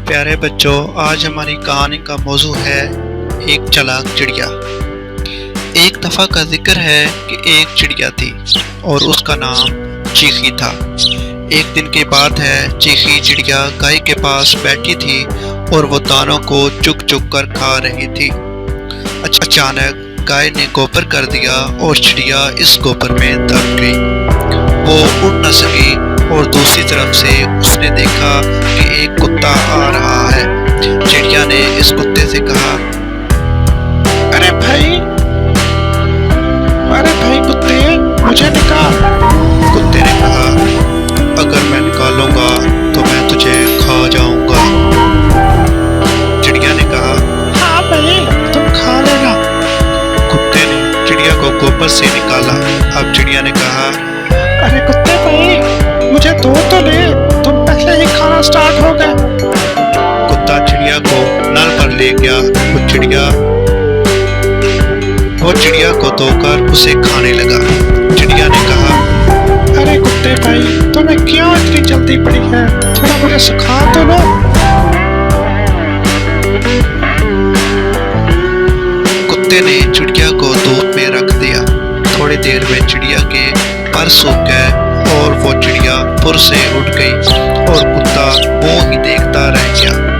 प्यारे बच्चों, आज हमारी कहानी का मौजू है एक चालाक चिड़िया। एक दफ़ा का जिक्र है कि एक चिड़िया थी और उसका नाम चीखी था। एक दिन की बात है, चीखी चिड़िया गाय के पास बैठी थी और वो दानों को चुग चुग कर खा रही थी। अचानक गाय ने गोबर कर दिया और चिड़िया इस गोबर में दब गई। वो उड़ न सकी और दूसरी तरफ से उसने देखा कि एक कुत्ता आ रहा है। चिड़िया ने इस कुत्ते से कहा, अरे भाई कुत्ते, मुझे निकाल। कुत्ते ने कहा, अगर मैं निकालूंगा तो मैं तुझे खा जाऊंगा। चिड़िया ने कहा, हाँ भाई, तुम खा लेना। कुत्ते ने चिड़िया को गोबर से निकाला। अब चिड़िया ने कहा, अरे कुत्ते भाई, मुझे दो तो ले, तुम पहले ही खाना स्टार्ट हो गए। कुत्ता चिड़िया को नल पर ले गया। वो चिड़िया को धोकर उसे खाने लगा। चिड़िया ने कहा, अरे कुत्ते भाई, तुम्हें क्यों इतनी जल्दी पड़ी है? थोड़ा मुझे सिखा तो लो। कुत्ते ने चिड़िया को धूप में रख दिया। थोड़ी देर में चिड़िया के पर सूख गए और वो चिड़िया पुर से उड़ गई और कुत्ता वो ही देखता रह गया।